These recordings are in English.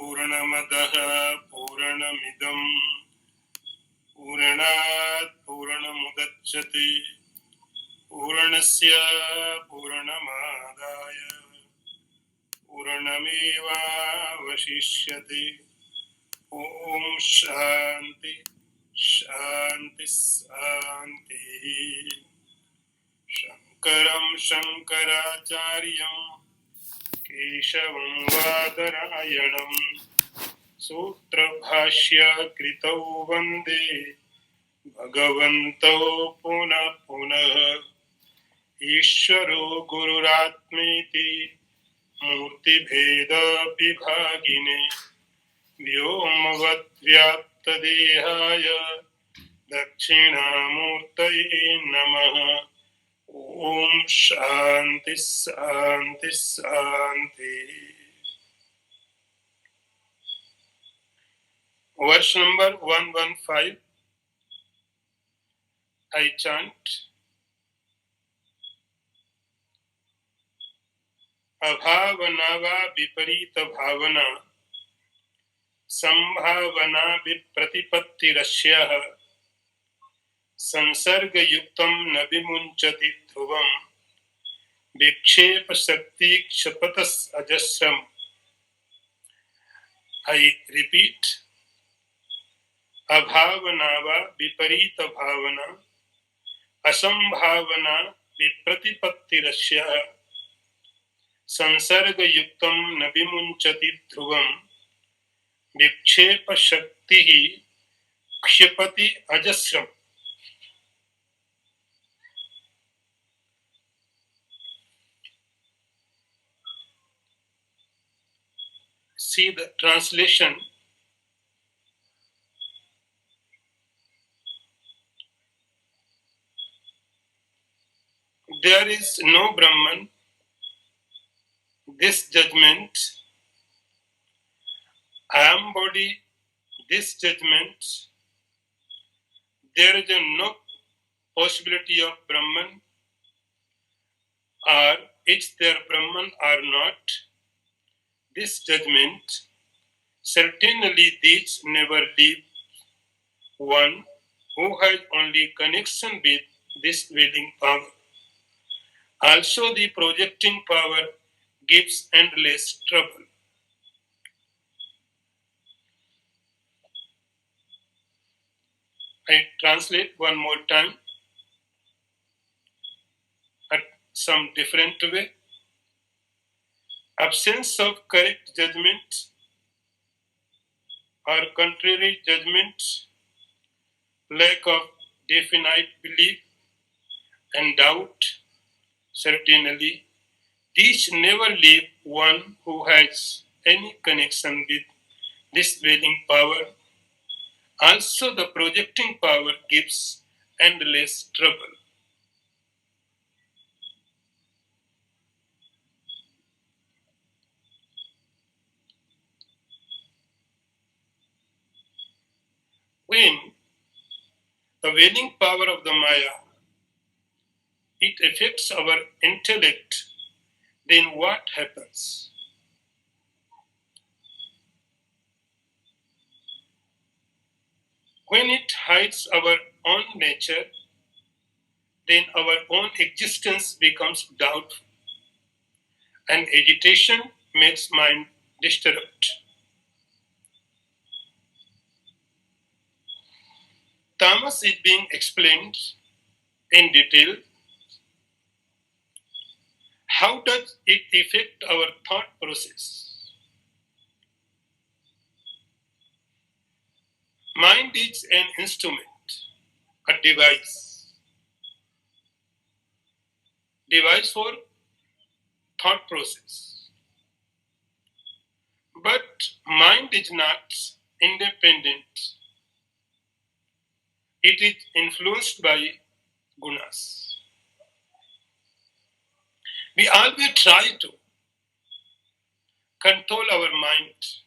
पूर्णमदः पूर्णमिदं पूर्णात् पूर्णमुदच्यते पूर्णस्य पूर्णमादाय पूर्णमेवावशिष्यते। ॐ शान्ति शान्ति शान्तिः। शङ्करं शङ्कराचार्यं केशवं वादरायणं सूत्रभाष्यकृतौ वन्दे भगवन्तौ पुनः पुनः। ईश्वरो गुरुरात्मेति मूर्तिभेदविभागिने व्योमवद्व्याप्तदेहाय दक्षिणामूर्तये नमः। ॐ शान्ति शान्ति शान्ति। Verse number 115. I chant. अभावना वा विपरीत भावना संभावना विप्रतिपत्तिरस्याः संसर्गयुक्तं न विमुञ्चति ध्रुवं विक्षेप शक्ति क्षपतस् अजस्रम्। I repeat. अभावना वा विपरीत भावना असंभावना विप्रतिपत्तिरस्याः संसर्गयुक्तं न विमुञ्चति ध्रुवं विक्षेप शक्तिः क्षिपति अजस्रम्। See the translation. There is no Brahman. This judgment, I am body, this judgment, there is no possibility of Brahman, or is there Brahman or not. This judgment, certainly these never leave one who has only connection with this willing power. Also the projecting power gives endless trouble. I translate one more time at some different way. Absence of correct judgment or contrary judgment, lack of definite belief and doubt, certainly these never leave one who has any connection with this willing power. Also the projecting power gives endless trouble. When the willing power of the Maya, it affects our intellect, then what happens? When it hides our own nature, then our own existence becomes doubtful, and agitation makes mind disturbed. Tamas is being explained in detail. How does it affect our thought process? Mind is an instrument, a device for thought process. But mind is not independent. It is influenced by gunas. We always try to control our mind.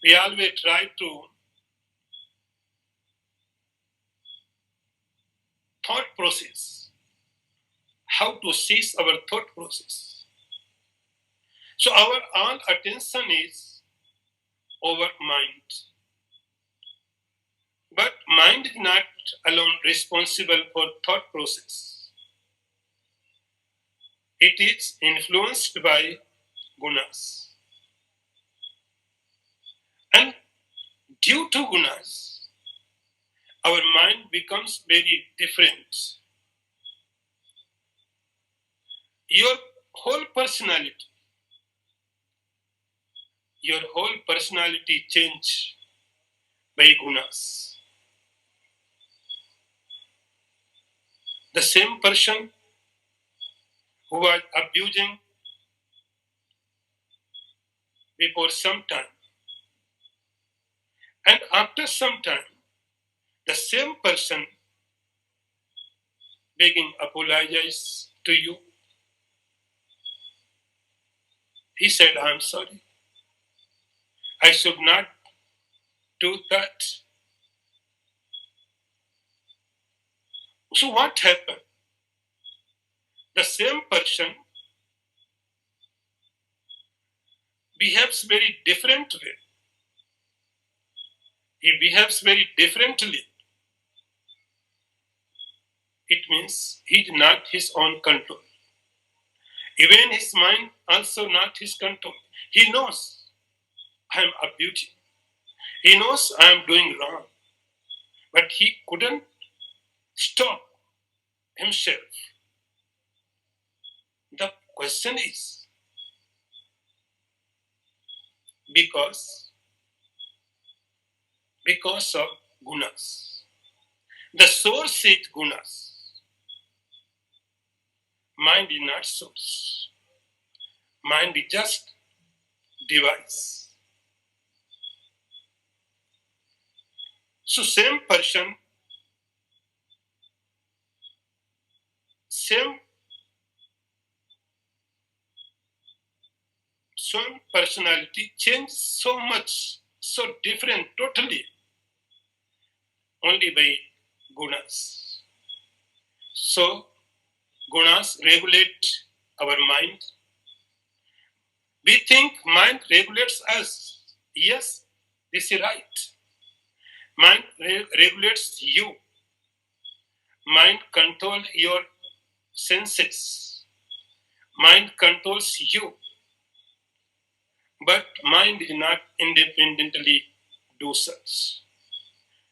We always try to thought process, how to seize our thought process. So our all attention is over mind. But mind is not alone responsible for thought process. It is influenced by gunas. And due to gunas, our mind becomes very different. Your whole personality, change by gunas. The same person who was abusing before some time, and after some time, the same person begging apologize to you. He said, I'm sorry. I should not do that. So what happened? The same person behaves very different way. He behaves very differently. It means he is not his own control. Even his mind also not his control. He knows I am abusing. He knows I am doing wrong. But he couldn't stop himself. The question is, because of gunas. The source is gunas. Mind is not source. Mind is just device. So same person, same personality change so much, so different totally, only by gunas. So gunas regulate our mind. We think mind regulates us. Yes, this is right. Mind regulates you. Mind controls your senses. Mind controls you. But mind is not independently do such.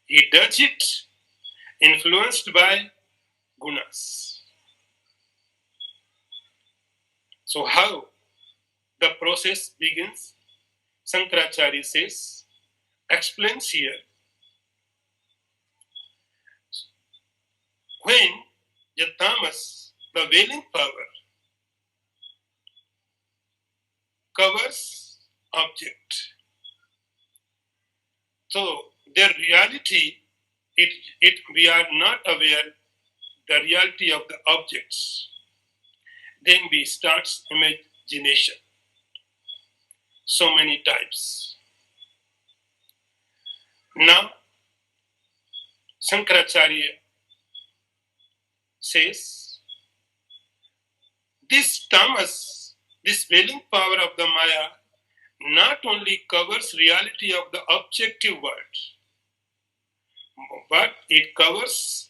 He does it influenced by gunas. So how the process begins? Shankaracharya says, explains here, when the tamas, the veiling power, covers object. So their reality, we are not aware the reality of the objects. Then we start imagination. So many types. Now, Shankaracharya says, this tamas, this veiling power of the Maya, not only covers reality of the objective world, but it covers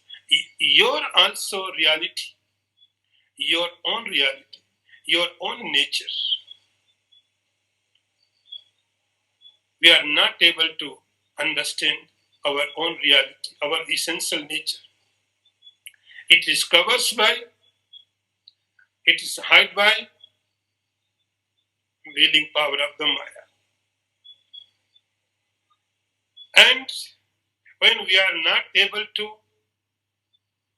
your also reality, your own reality, your own nature. We are not able to understand our own reality, our essential nature. It is covered by, it is hid by veiling power of the Maya. And when we are not able to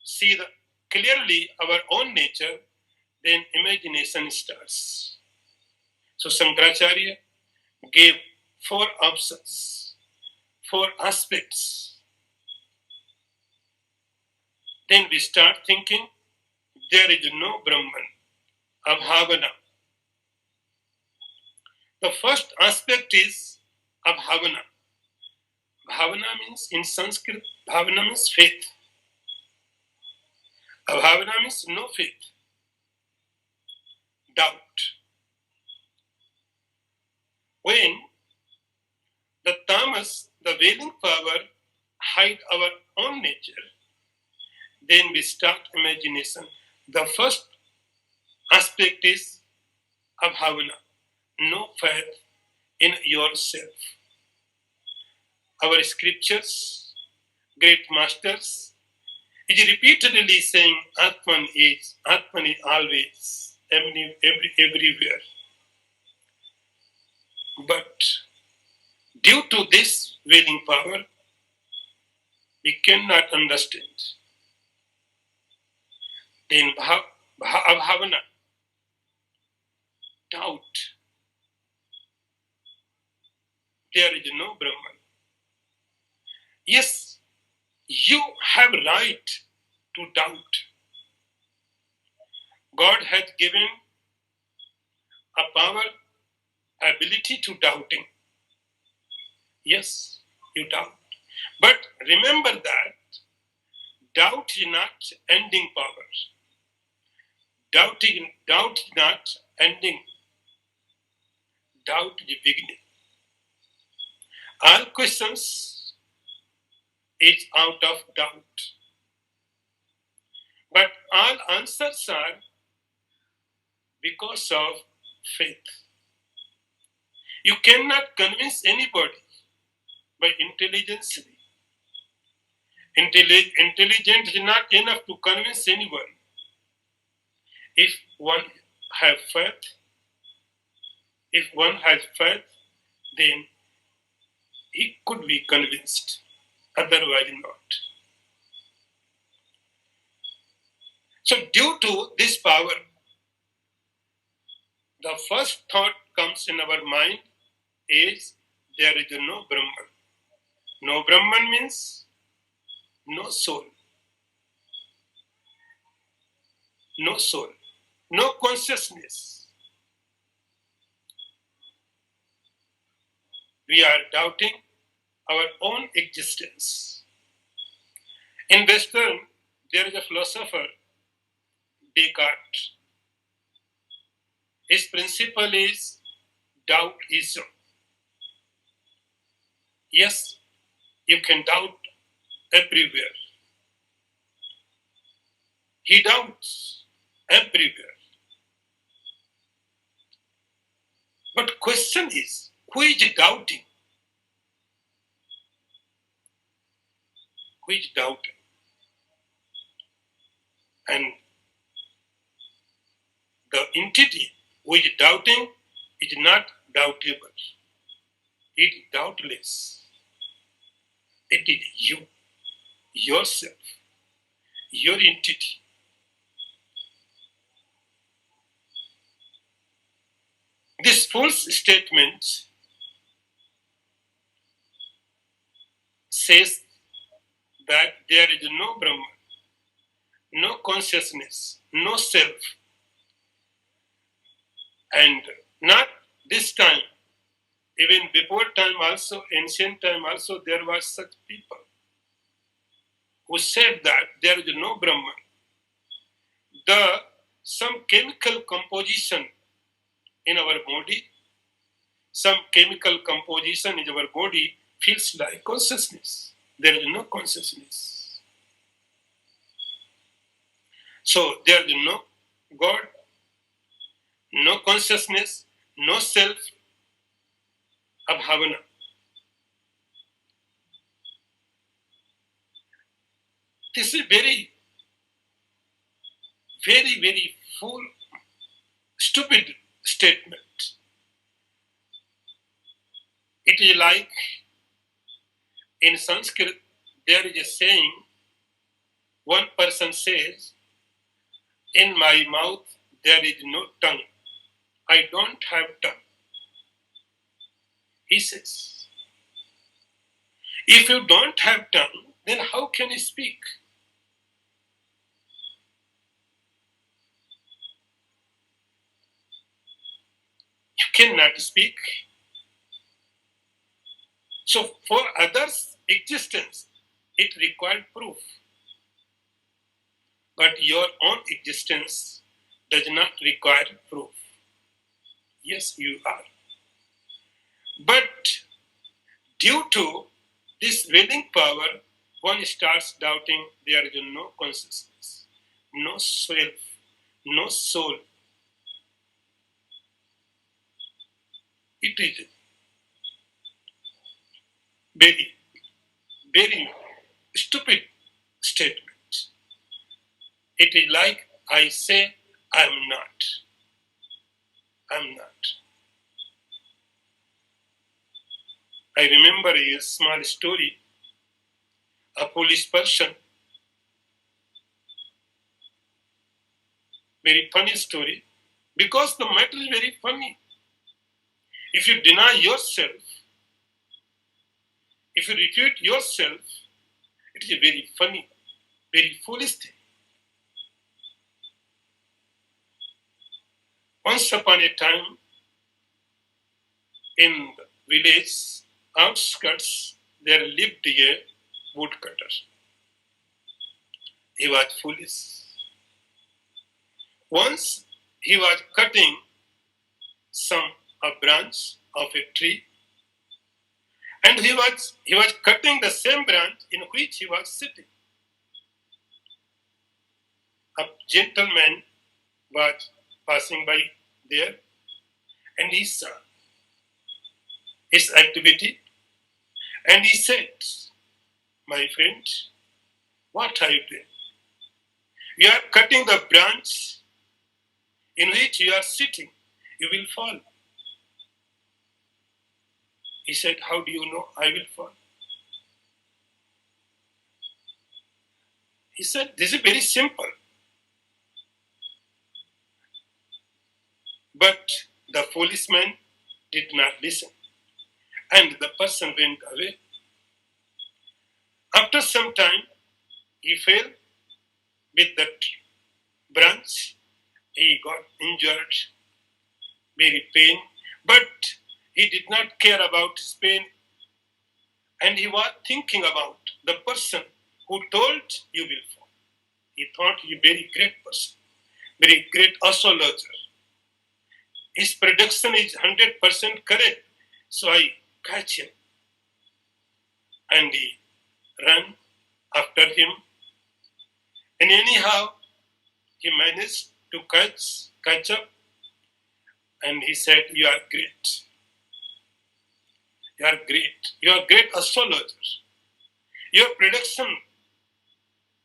see clearly our own nature, then imagination starts. So Shankaracharya gave 4 options, 4 aspects. Then we start thinking there is no Brahman, abhavana. The first aspect is abhavana. Bhavana means, in Sanskrit, bhavana means faith. Abhavana means no faith, doubt. When willing power hide our own nature, then we start imagination. The first aspect is abhavana, no faith in yourself. Our scriptures, great masters, is repeatedly saying Atman is always, everywhere. But due to this willing power, we cannot understand. Then abhavana, doubt. There is no Brahman. Yes, you have right to doubt. God has given a power, ability to doubting. Yes, you doubt. But remember that doubt is not ending power. Doubt is not ending. Doubt is beginning. All questions is out of doubt. But all answers are because of faith. You cannot convince anybody by intelligence. Intelligence is not enough to convince anyone. If one has faith, then he could be convinced. Otherwise not. So due to this power, the first thought comes in our mind is there is no Brahman. No Brahman means no soul. No soul. No consciousness. We are doubting our own existence. In Western, there is a philosopher, Descartes. His principle is doubtism. Yes, you can doubt everywhere. He doubts everywhere. But question is, who is doubting? Who is doubting? And the entity who is doubting is not doubtable. It is doubtless. It is you, yourself, your entity. This false statement says that there is no Brahman, no consciousness, no self. And not this time, even before time also, ancient time also, there was such people who said that there is no Brahman. Some chemical composition in our body, some chemical composition in our body feels like consciousness. There is no consciousness. So there is no God, no consciousness, no self, abhavana. This is very, very, very full, stupid statement. It is like in Sanskrit, there is a saying, one person says, in my mouth there is no tongue. I don't have tongue. He says, if you don't have tongue, then how can you speak? You cannot speak. So for others' existence, it required proof. But your own existence does not require proof. Yes, you are. But due to this willing power, one starts doubting there is no consciousness, no self, no soul. It is very, very stupid statement. It is like I say, I'm not. I'm not. I remember a small story. A police person, very funny story, because the matter is very funny. If you deny yourself, if you refute yourself, it is a very funny, very foolish thing. Once upon a time, in the village outskirts, there lived a woodcutter. He was foolish. Once he was cutting a branch of a tree, and he was cutting the same branch in which he was sitting. A gentleman was passing by there, and he saw his activity, and he said, "My friend, what are you doing? You are cutting the branch in which you are sitting. You will fall." He said, "How do you know I will fall?" He said, "This is very simple." But the policeman did not listen, and the person went away. After some time, he fell with that branch. He got injured, very pain, but he did not care about his pain, and he was thinking about the person who told you will fall. He thought he a very great person, very great astrologer. His prediction is 100% correct, so I catch him, and he ran after him, and anyhow he managed to catch up, and he said, "You are great. You are great. You are great astrologer. Your prediction,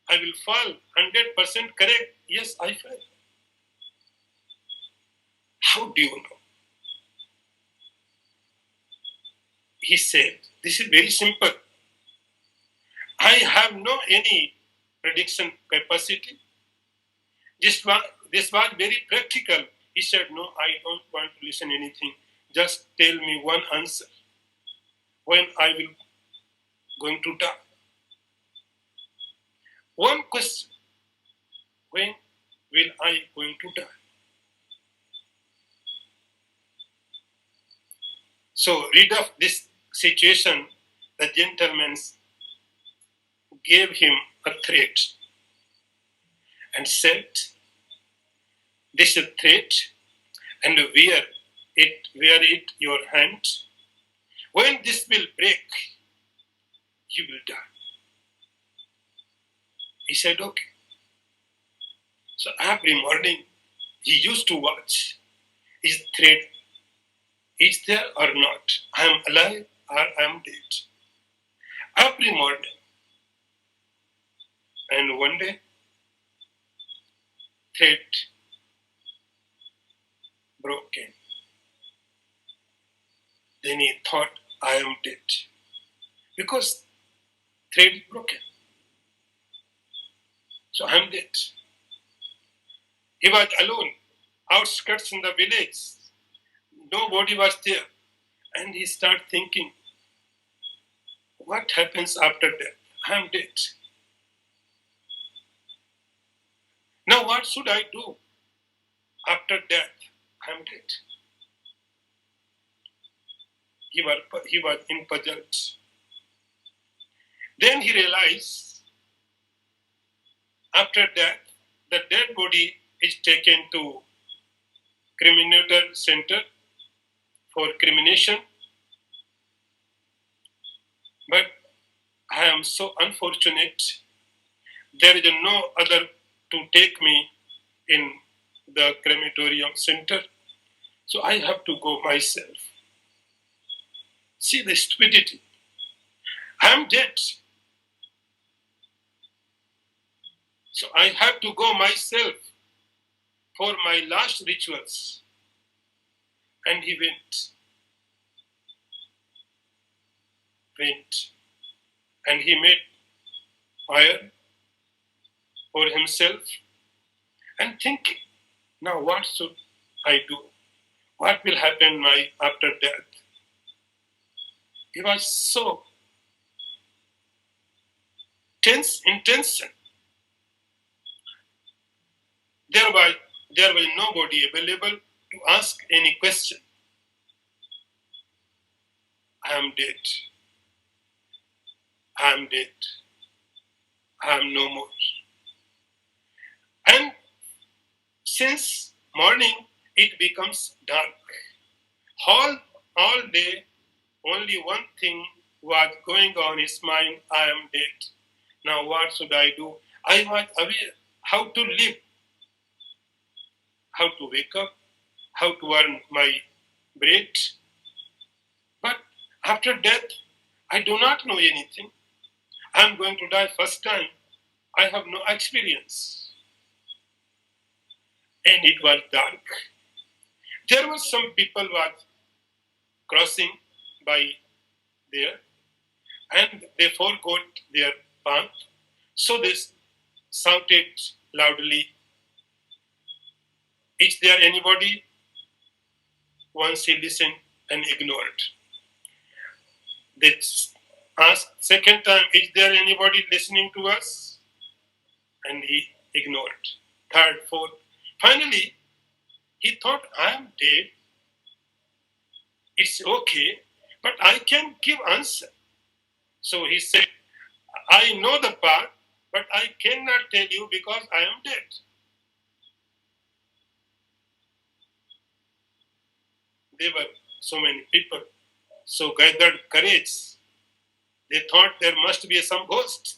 I will fall 100% correct. Yes, I fell. How do you know?" He said, "This is very simple. I have no any prediction capacity. This was very practical." He said, "No, I don't want to listen anything. Just tell me one answer. When I will going to die. One question. When will I going to die?" So rid of this situation, the gentleman gave him a threat and said, "This is a threat, and wear it your hand. When this will break, you will die." He said, "Okay." So every morning he used to watch, is threat is there or not? I am alive or I am dead. Every morning. And one day, threat broke in. Then he thought, I am dead. Because thread is broken. So I am dead. He was alone, outskirts in the village. Nobody was there. And he started thinking, what happens after death? I am dead. Now what should I do after death? I am dead. He was in puzzled. Then he realized after death, the dead body is taken to cremator center for cremation. But I am so unfortunate. There is no other to take me in the crematorium center, so I have to go myself. See the stupidity. I am dead, so I have to go myself for my last rituals. And he went, and he made fire for himself and thinking, now what should I do? What will happen my after death? He was so tense in tension. There was, there was nobody available to ask any question. I am dead. I am dead. I am no more. And since morning, it becomes dark. All day, only one thing was going on his mind: I am dead. Now what should I do? I was aware how to live, how to wake up, how to earn my bread. But after death, I do not know anything. I am going to die first time. I have no experience. And it was dark. There were some people was crossing by there, and they forgot their path. So they shouted loudly, is there anybody? Once he listened and ignored. They asked second time, is there anybody listening to us? And he ignored. Third, fourth. Finally, he thought, I am dead. It's okay, but I can give answer. So he said, I know the path, but I cannot tell you because I am dead. There were so many people, so gathered courage. They thought there must be some ghost,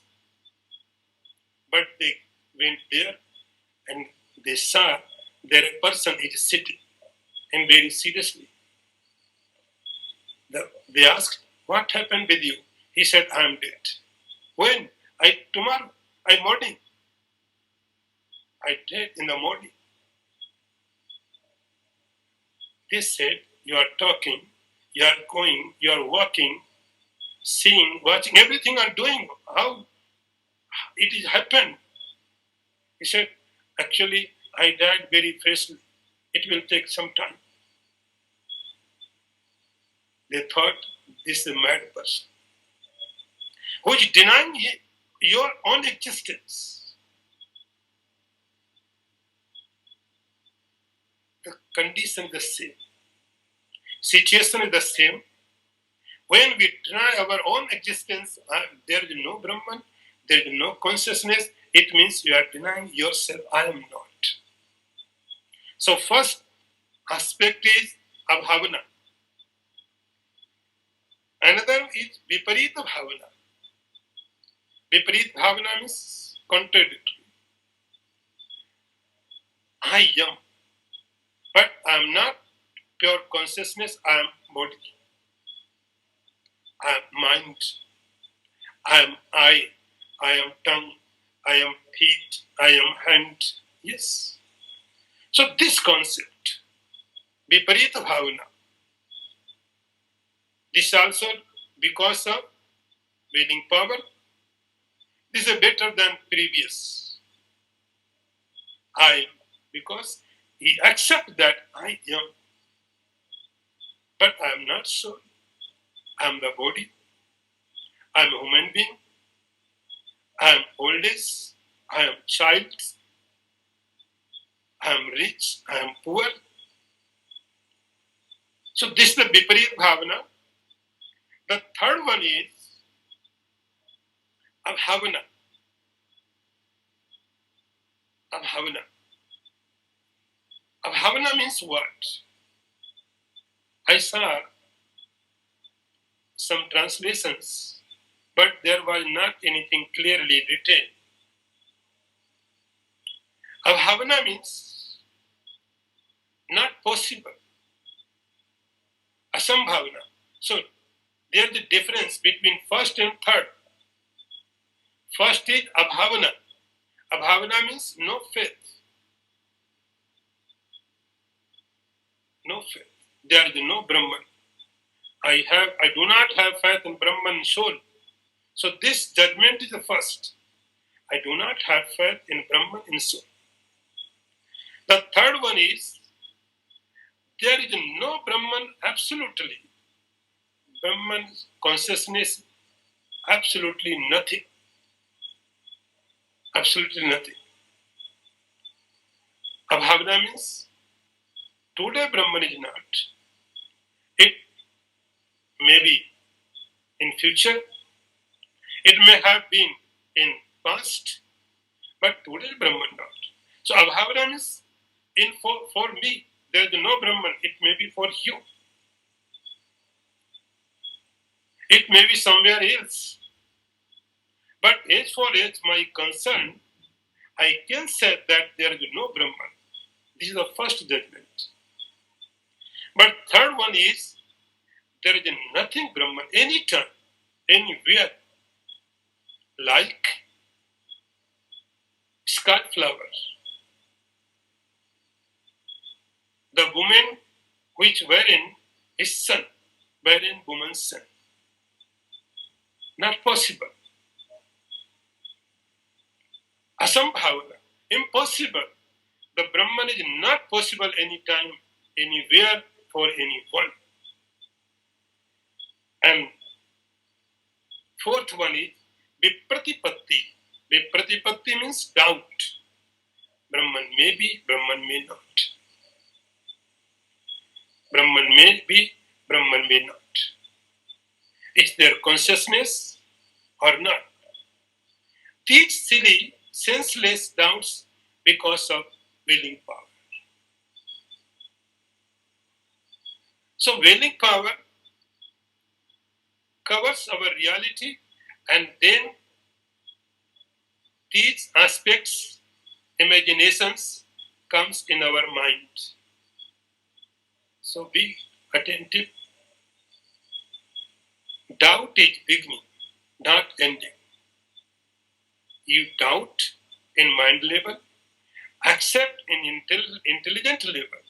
but they went there and they saw there a person is sitting, and very seriously. They asked, what happened with you? He said, I am dead. When? Tomorrow. I morning. I dead in the morning. They said, you are talking, you are going, you are walking, seeing, watching, everything are doing. How it is happened? He said, actually, I died very freshly. It will take some time. They thought this is a mad person who is denying your own existence. The condition is the same. Situation is the same. When we deny our own existence, there is no Brahman, there is no consciousness. It means you are denying yourself. I am not. So first aspect is abhavana. Another is viparita bhavana. Viparita bhavana means contradictory. I am, but I am not pure consciousness. I am body. I am mind. I am eye. I am tongue. I am feet. I am hand. Yes. So this concept, viparita bhavana, this also because of willing power, this is better than previous. I, because he accepts that I am, but I am not soul. I am the body. I am a human being. I am old age. I am child. I am rich. I am poor. So this is the viparita bhavana. The third one is abhavana. Abhavana. Abhavana means what? I saw some translations, but there was not anything clearly written. Abhavana means not possible. Asambhavana. So there's the difference between first and third. First is abhavana. Abhavana means no faith. No faith. There is no Brahman. I do not have faith in Brahman soul. So this judgment is the first. I do not have faith in Brahman in soul. The third one is there is no Brahman absolutely. Brahman consciousness, absolutely nothing. Absolutely nothing. Abhavana means today Brahman is not. It may be in future. It may have been in past, but today Brahman not. So Abhavana means for me, there is no Brahman. It may be for you. It may be somewhere else. But as far as my concern, I can say that there is no Brahman. This is the first judgment. But third one is there is nothing Brahman anytime, anywhere, like sky flowers. The woman which wherein is son, wherein woman's son. Not possible. Asambhavana, impossible. The Brahman is not possible anytime, anywhere, for anyone. And fourth one is Vipratipatti. Vipratipatti means doubt. Brahman may be, Brahman may not. Brahman may be, Brahman may not. Is there consciousness or not? These silly, senseless doubts because of willing power. So willing power covers our reality, and then these aspects, imaginations, comes in our mind. So be attentive. Doubt is beginning, not ending. You doubt in mind level, accept in intelligent level,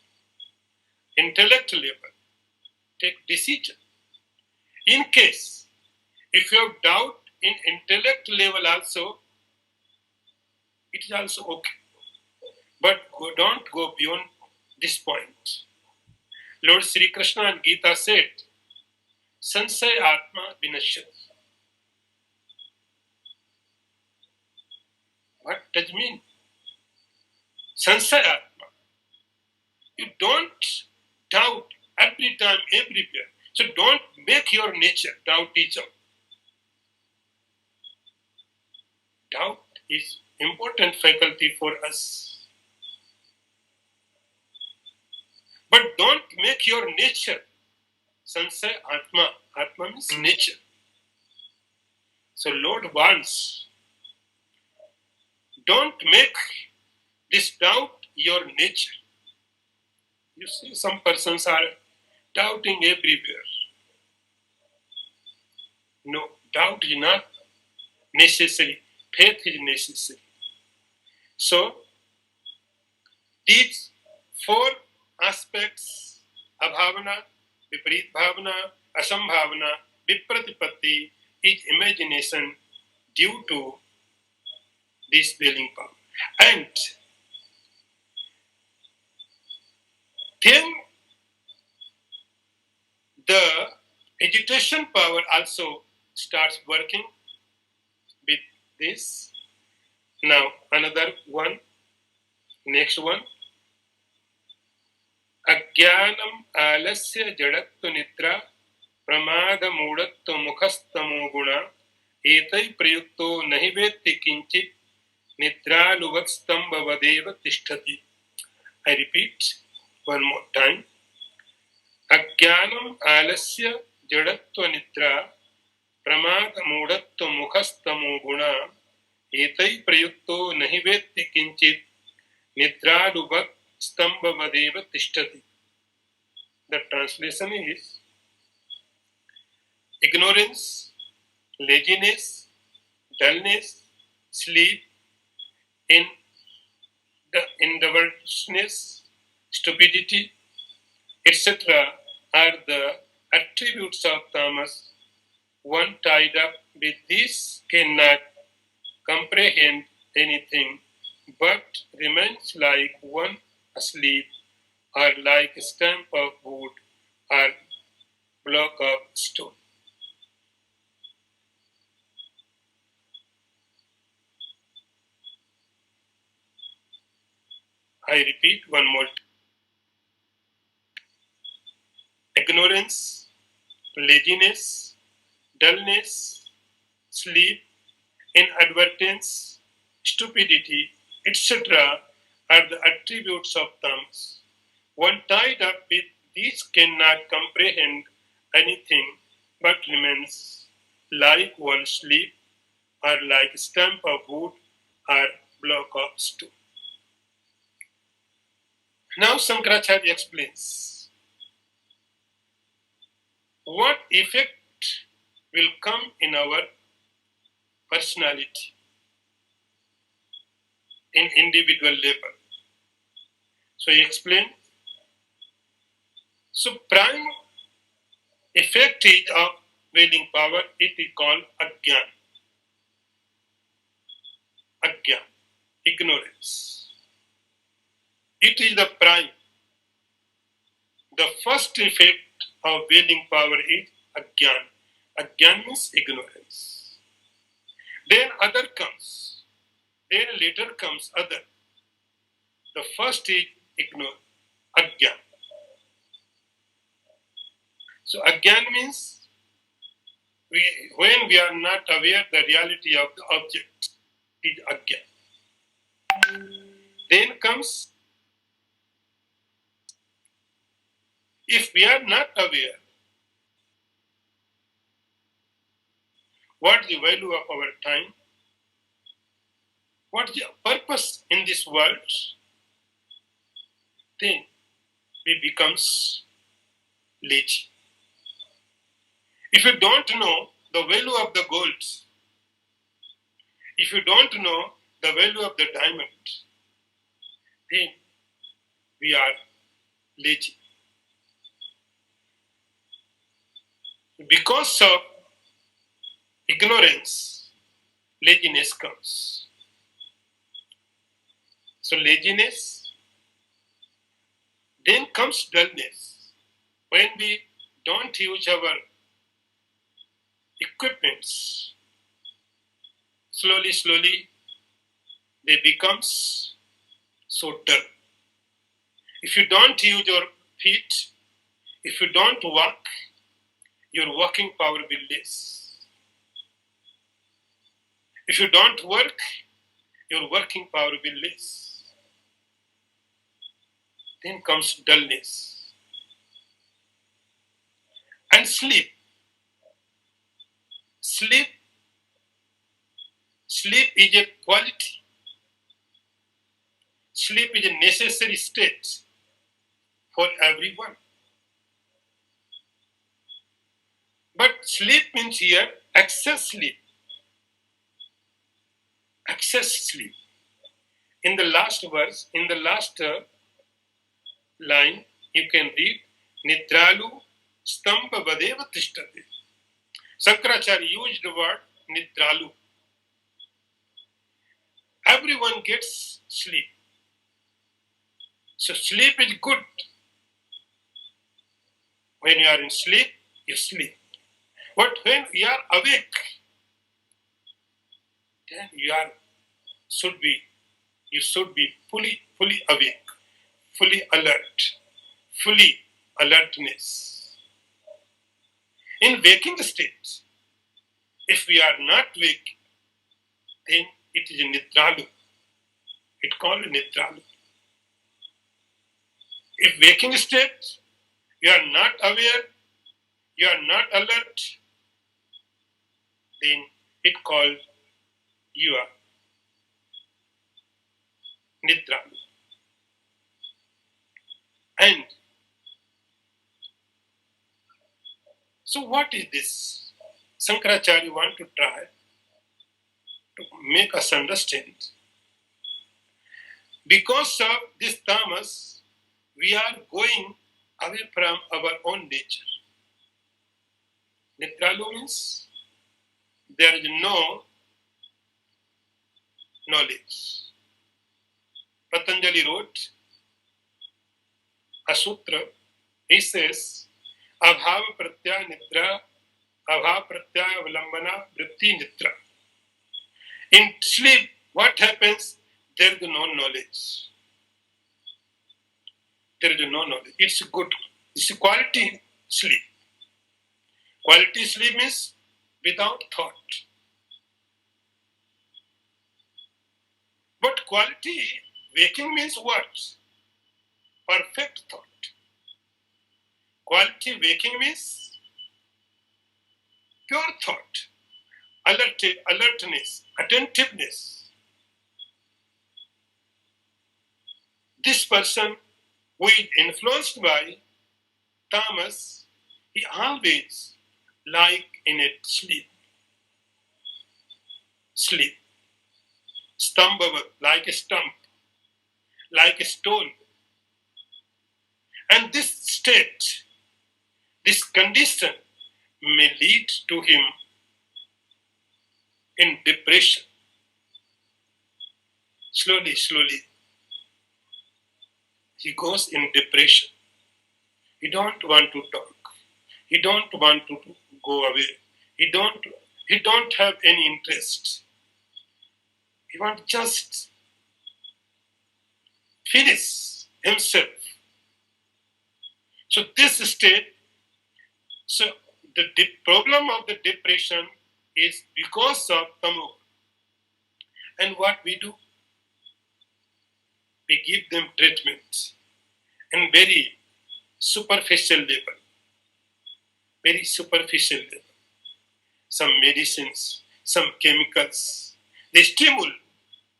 intellect level, take decision. In case, if you have doubt in intellect level also, it is also okay. But don't go beyond this point. Lord Sri Krishna in Gita said, Sansay Atma Vinashyati. What does it mean? Sansay Atma. You don't doubt every time, everywhere. So don't make your nature doughtism. Doubt is important faculty for us. But don't make your nature Sansay Atma. Atma means nature. So Lord wants, don't make this doubt your nature. You see, some persons are doubting everywhere. No, doubt is not necessary. Faith is necessary. So, these four aspects, abhavana, viparit bhavana, asambhavana, vipratipatti, is imagination due to this willing power. And then the agitation power also starts working with this. Now another one, next one. Ajnanam alasya jadattu nitra pramada mudattu mukhastamo guna etai prayukto nahi vetti kinchit nidraluvatsambhavadeva tishtati. I repeat one more time. Ajnanam alasya jadatva nitra प्रमाद मूढ़त्व मुखस्तमो गुणा एतै प्रयुक्तो नहि वेत्ति किंचित निद्रालुवत् स्तंभवदेव तिष्ठति. The translation is ignorance, laziness, dullness, sleep, indifference, stupidity, etc. are the attributes of tamas. One tied up with these cannot comprehend anything, but remains like one asleep, or like a stump of wood or block of stone. I repeat one more time. Ignorance, laziness, dullness, sleep, inadvertence, stupidity, etc. are the attributes of tamas. One tied up with these cannot comprehend anything but remains like one sleep or like a stump of wood or block of stone. Now Shankaracharya explains what effect will come in our personality in individual level. So he explained, so prime effect is of willing power, it is called agyan, ignorance. It is the prime. The first effect of willing power is agyan. Agyan means ignorance. Then other comes. Then later comes other. The first is agyan. So agyan means when we are not aware the reality of the object, is agyan. Then comes, if we are not aware what is the value of our time, what is the purpose in this world, then we becomes lazy. If you don't know the value of the gold, if you don't know the value of the diamond, then we are lazy. Because of ignorance, laziness comes. So laziness, then comes dullness. When we don't use our equipments, slowly they becomes so dull. If you don't use your feet, if you don't walk, your working power will less. If you don't work, your working power will less. Then comes dullness. And sleep. Sleep is a quality. Sleep is a necessary state for everyone. But sleep means here excess sleep. Excess sleep. In the last verse, in the last line, you can read Nidralu Stamba Vadeva Tishtati. Shankaracharya used the word Nidralu. Everyone gets sleep. So sleep is good. When you are in sleep, you sleep. But when you are awake, then you should be fully awake, fully alert, fully alertness. In waking state, if we are not awake, then it is a nidralu. It's called nidralu. If waking state, you are not aware, you are not alert, then it called your nidra. And so what is this? Shankaracharya want to try to make us understand. Because of this tamas, we are going away from our own nature. Nidralu means there is no knowledge. Patanjali wrote a sutra. He says, Abhav pratyaya nidra, abhav pratyaya avalambana vritti nidra. In sleep, what happens? There is no knowledge. There is no knowledge. It's good. It's a quality sleep. Quality sleep means without thought. But quality waking means what? Perfect thought. Quality waking means pure thought, alertness, attentiveness. This person who is influenced by tamas, he always like in a sleep. Sleep. Stambhava, like a stump, like a stone. And this state, this condition may lead to him in depression. Slowly, slowly, he goes in depression. He don't want to talk. He don't want to go away. He don't have any interest. He wants just finish himself. So this state, so the problem of the depression is because of tamo. And what we do? We give them treatment in very superficial level. Very superficial level. Some medicines, some chemicals. They stimulate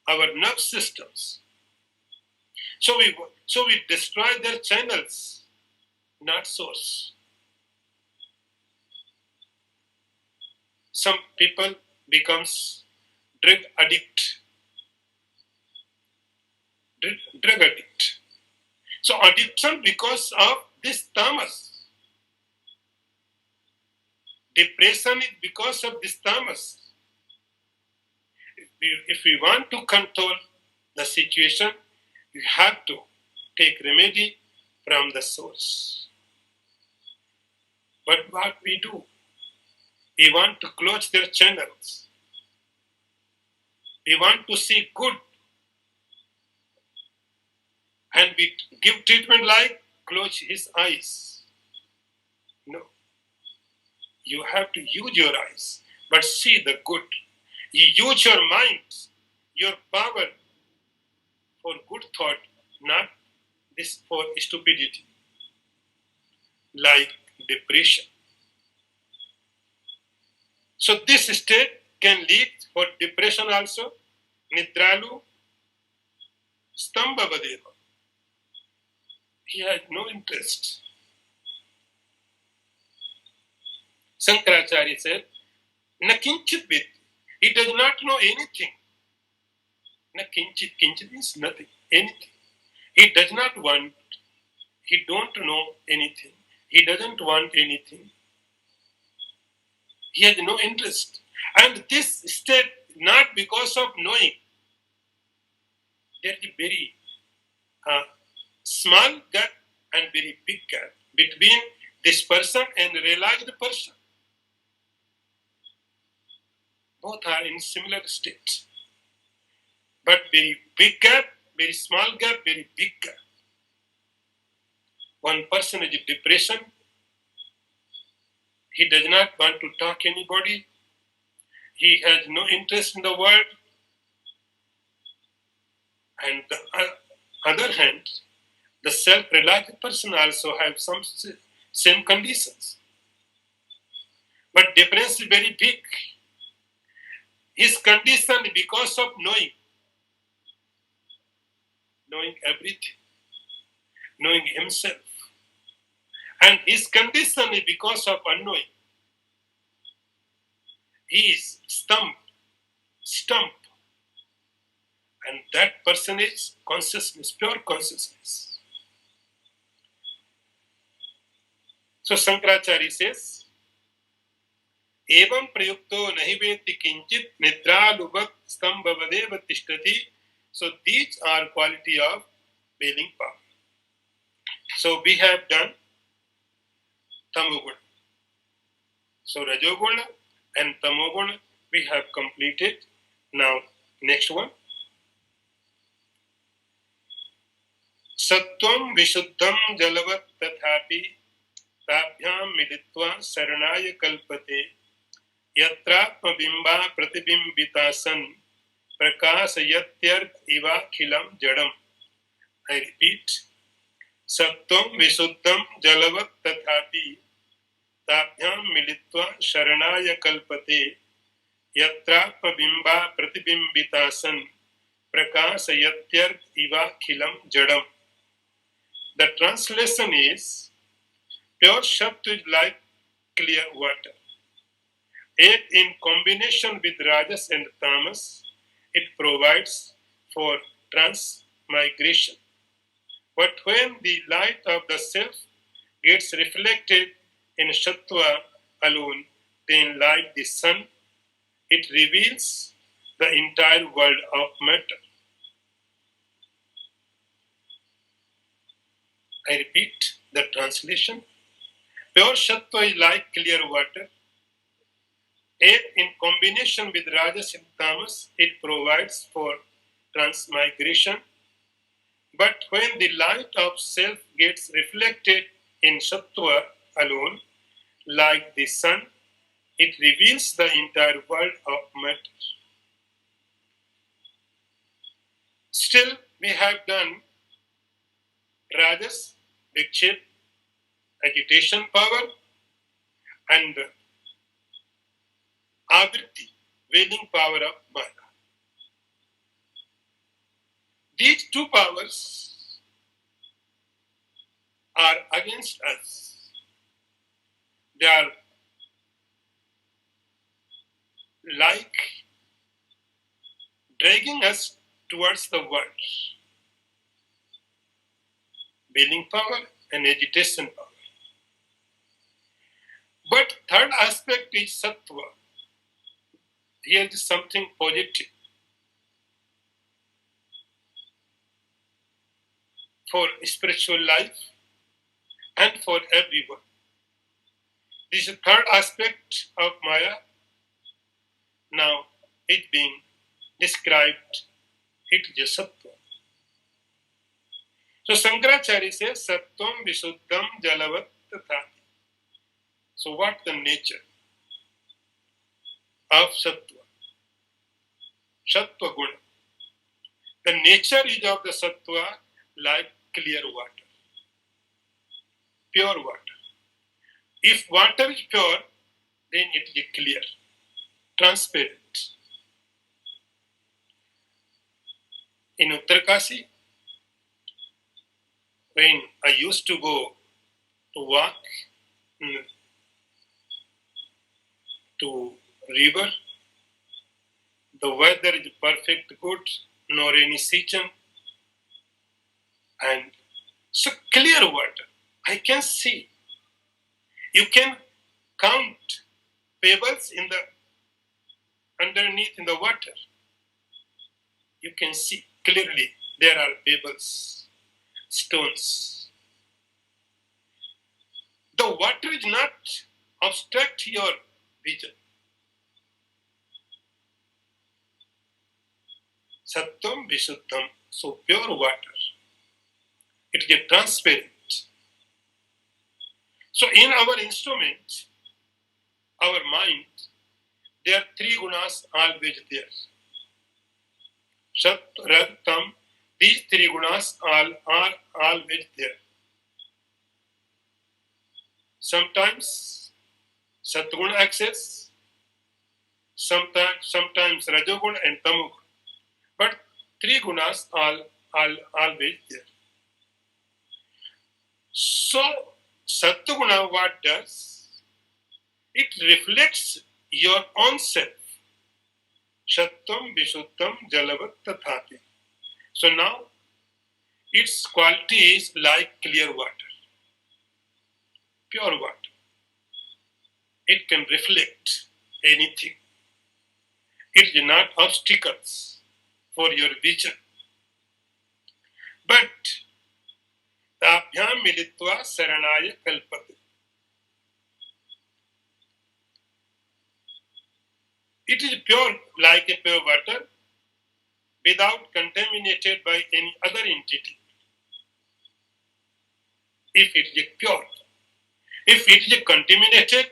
our nerve systems. So we destroy their channels, not source. Some people becomes drug addict. Drug addict. So addiction because of this tamas. Depression is because of this tamas. If we want to control the situation, you have to take remedy from the source. But what we do, we want to close their channels. We want to see good. And we give treatment like close his eyes. No. You have to use your eyes, but see the good. You use your mind, your power for good thought, not this for stupidity, like depression. So this state can lead for depression also. Nidralu, stambhavadeva. He has no interest. Shankaracharya said, na kinchit vid. He does not know anything. Na kinchit. Kinchit means nothing. Anything. He does not want. He don't know anything. He doesn't want anything. He has no interest. And this state, not because of knowing. There is a very small gap and very big gap between this person and realized person. Both are in similar states. But very big gap, very small gap, very big gap. One person is in depression. He does not want to talk to anybody. He has no interest in the world. And the other hand, the self-realized person also has some same conditions. But difference is very big. His condition because of knowing everything, knowing himself. And his condition is because of unknowing. He is stump. And that person is consciousness, pure consciousness. So Shankaracharya says, Evam prayukto nahi veti kinchit nidralubhat stambhavadev tishtati. So these are quality of veiling power. So we have done tamoguna. So rajoguna and tamoguna we have completed. Now next one. Sattvam vishuddham jalavat tathapi ताभ्याम मिलित्वा शरणाय कल्पते यत्रात्मबिंबा प्रतिबिंबितासन प्रकाशयत्यर्थ इवाखिलम जड़म. I repeat. सत्वं विशुद्धं जलवत् तथापि ताभ्याम मिलित्वा शरणाय कल्पते यत्रात्मबिंबा प्रतिबिंबितासन प्रकाशयत्यर्थ इवाखिलम जड़म. The translation is, pure Sattva is like clear water. Yet in combination with Rajas and Tamas, it provides for transmigration. But when the light of the self gets reflected in Sattva alone, then like the sun, it reveals the entire world of matter. I repeat the translation. Pure Sattva is like clear water. Yet in combination with Rajas and Tamas, it provides for transmigration. But when the light of self gets reflected in Sattva alone, like the sun, it reveals the entire world of matter. Still, we have done Rajas, Vikshit, agitation power, and Avritti, wailing power of Maya. These two powers are against us. They are like dragging us towards the world. Wailing power and agitation power. But third aspect is Sattva. Here is something positive. For spiritual life and for everyone. This is the third aspect of Maya. Now it being described, it is Sattva. So Shankaracharya says, Sattvam Vishuddham Jalavat Tathati. So what the nature of Sattva? Sattva Guna. The nature is of the Sattva like clear water. Pure water. If water is pure, then it is clear, transparent. In Uttarkasi, when I used to go to walk to river, the weather is perfect good, no rainy season, and so clear water. I can see. You can count pebbles in the underneath in the water. You can see clearly there are pebbles, stones. The water is not obstruct your vision. Sattvam Vishuddham, so pure water. It is transparent. So in our instrument, our mind, there are three gunas always there. Sat, Raj, Tam, these three gunas are always there. Sometimes Satguna access, sometimes Rajoguna and Tamoguna. But three gunas are always there. So, Sattva what does? It reflects your own self. Shattam, Vishuddham, Jalavat, Tathati. So now, its quality is like clear water, pure water. It can reflect anything. It is not obstacles for your vision. But ताभ्याम मिलित्वा शरणाय कल्पते. It is pure like a pure water without contaminated by any other entity. If it is pure, if it is contaminated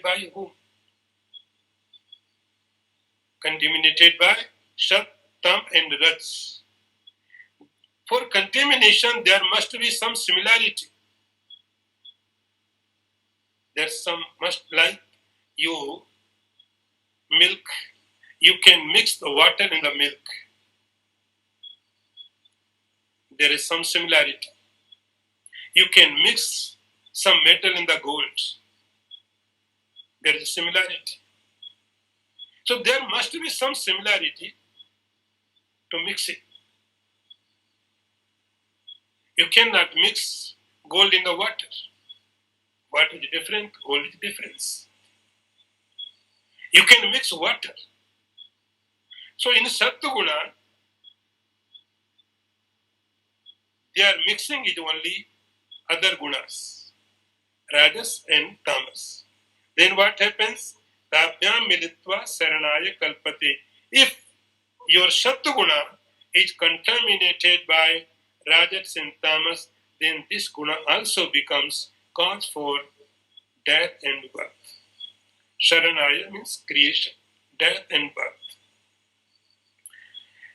by whom? Contaminated by Shat, Tam and Raj. For contamination, there must be some similarity. There's some must like you milk. You can mix the water in the milk. There is some similarity. You can mix some metal in the gold. There is a similarity. So there must be some similarity to mix it. You cannot mix gold in the water. Water is different, gold is different. You can mix water. So in Sattva-guna, they are mixing it only other gunas, Rajas and Tamas. Then what happens? Tabhyam militva saranaya kalpate. If your Sattva-guna is contaminated by Rajas and Tamas, then this guna also becomes cause for death and birth. Sharanaya means creation, death and birth.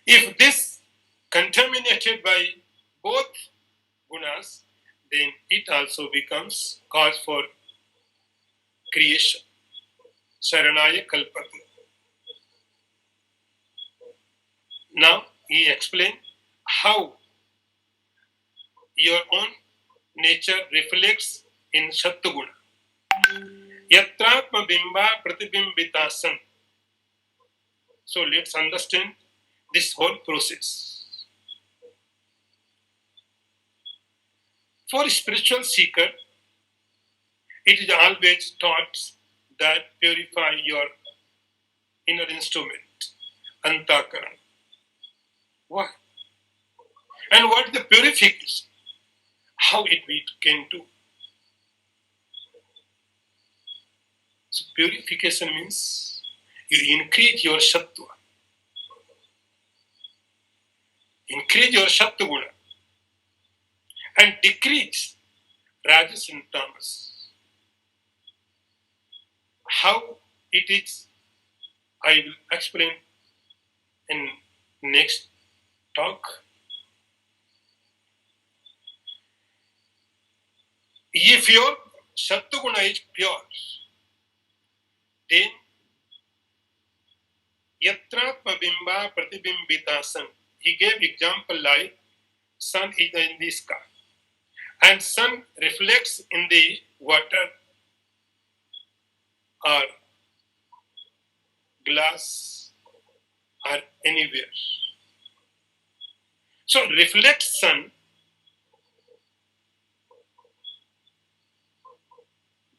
If this contaminated by both gunas, then it also becomes cause for creation. Sharanaya kalpate. Now he explained how your own nature reflects in Sattva-guna. Yatratma bimba pratibimbitasan. So let's understand this whole process. For a spiritual seeker, it is always taught that purify your inner instrument, antakaran. Why? And what the purification? How it we can do? So purification means you increase your sattva, increase your sattva guna, and decrease rajas and tamas. How it is, I will explain in next talk. If your sattva guna is pure, then yatratma bimba pratibimbitasan. He gave example like sun is in the sky, and sun reflects in the water or glass or anywhere. So reflect sun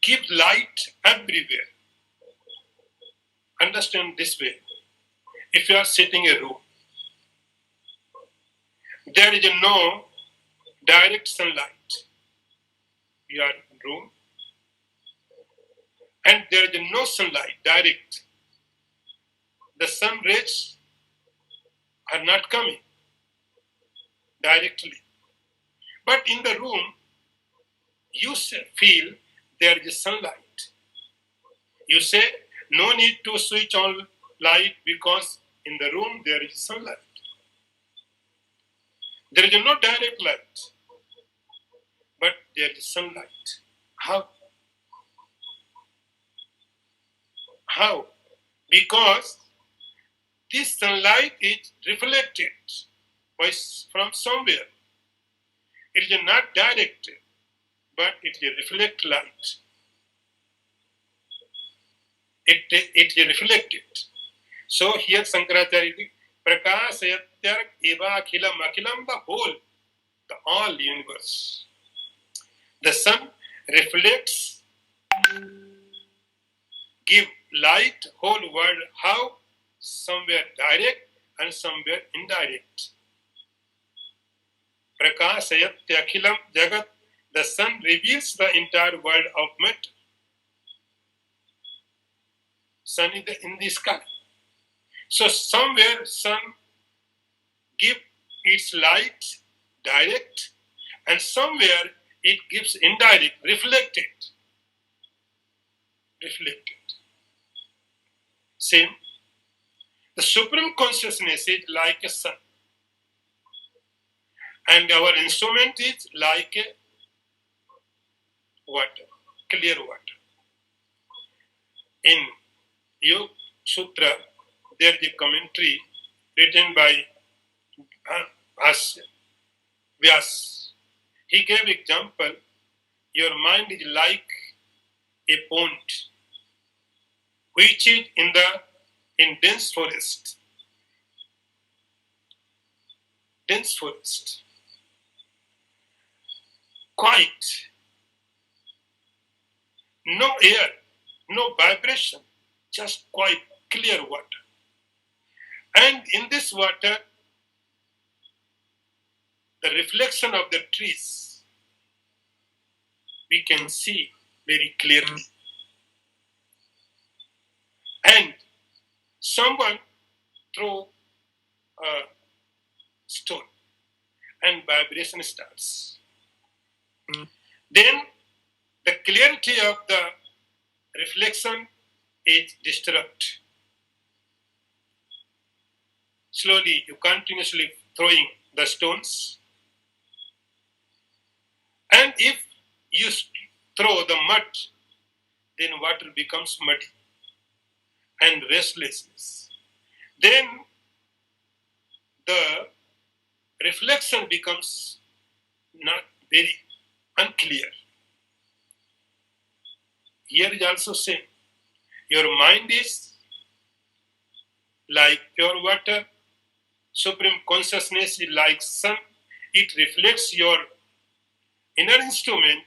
give light everywhere. Understand this way. If you are sitting in a room, there is no direct sunlight. You are in a room and there is no sunlight direct. The sun rays are not coming directly. But in the room, you feel there is sunlight. You say, no need to switch on light because in the room there is sunlight. There is no direct light, but there is sunlight. How? How? Because this sunlight is reflected from somewhere. It is not direct, but it is reflect light. It is reflected. So here Sankaracharya Prakasayatyak eva akhilam akhilam, the whole, the all universe. The sun reflects, give light, whole world. How? Somewhere direct and somewhere indirect. Prakasayatya akhilam jagat. The sun reveals the entire world of matter. Sun is in the sky. So somewhere sun give its light direct, and somewhere it gives indirect, reflected. Same. The supreme consciousness is like a sun, and our instrument is like a water, clear water. In Yoga Sutra, there is a commentary written by Vyas. He gave example. Your mind is like a pond, which is in dense forest. Dense forest. Quiet. No air, no vibration, just quiet, clear water. And in this water, the reflection of the trees, we can see very clearly. And someone throw a stone and vibration starts. Then the clarity of the reflection is disturbed. Slowly, you continuously throwing the stones. And if you throw the mud, then water becomes muddy and restlessness. Then the reflection becomes not very unclear. Here is also same. Your mind is like pure water. Supreme consciousness is like sun. It reflects your inner instrument,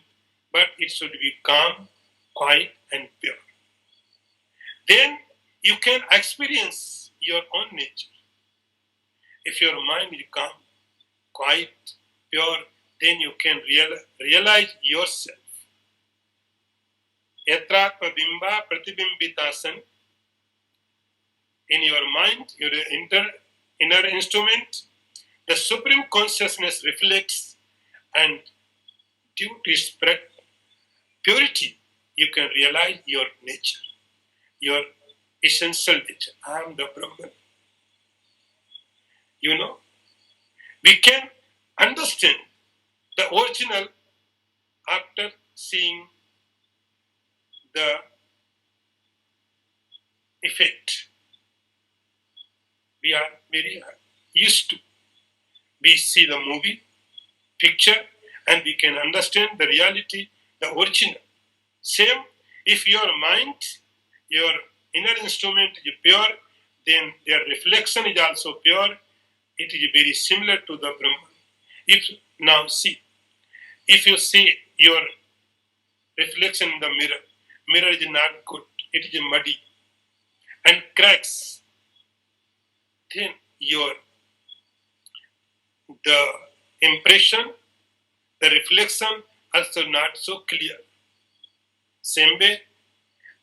but it should be calm, quiet, and pure. Then you can experience your own nature. If your mind is calm, quiet, pure, then you can realize yourself. Yatratma bimba pratibimbitasana. In your mind, your inner instrument, the supreme consciousness reflects, and due to its purity, you can realize your nature, your essential nature. I am the Brahman. You know, we can understand the original after seeing the effect. We are very used to. We see the movie, picture, and we can understand the reality, the original. Same, if your mind, your inner instrument is pure, then their reflection is also pure. It is very similar to the Brahman. Now see, if you see your reflection in the mirror is not good, it is muddy and cracks, then the impression, the reflection also not so clear. Same way,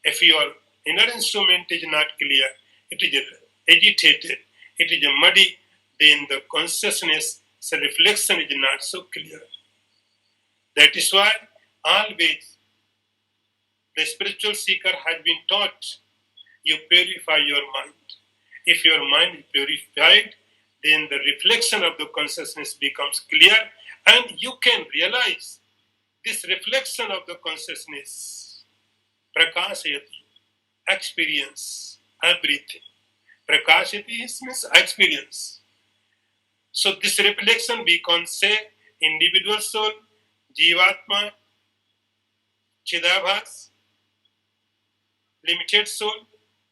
if your inner instrument is not clear, it is agitated, it is muddy, then the consciousness, the reflection is not so clear. That is why always the spiritual seeker has been taught, you purify your mind. If your mind is purified, then the reflection of the consciousness becomes clear, and you can realize this reflection of the consciousness, prakasayati, experience everything. Prakashati means experience. So this reflection we can say individual soul, Jivatma, Chidabhas, limited soul.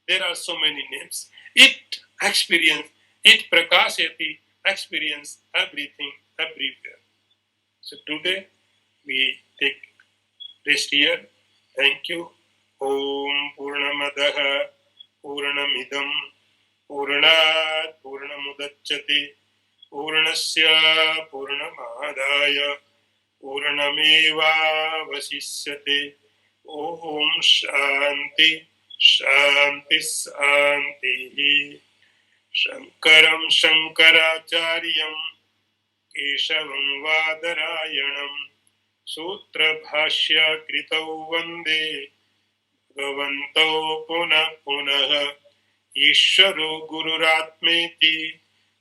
There are so many names. It experience, it Prakashati, experience everything, everywhere. So today we take rest here. Thank you. Om Purnamadaha Purnamidam Purnat Purnamudachyate Purnasya Purnamadaya Purnamevavasishyate. Om Shanti Shanti Shanti. Shankaram Shankaracharyam Keshavam Vadarayanam सूत्रभाष्य कृतौ वन्दे भगवन्तौ पुनः पुनः ईश्वरो गुरुरात्मेति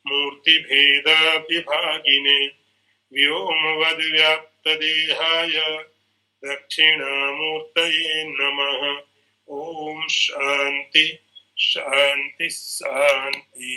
मूर्तिभेद विभागिने व्योमवद्व्याप्तदेहाय दक्षिणामूर्तये नमः ओम शांति शांति शांति।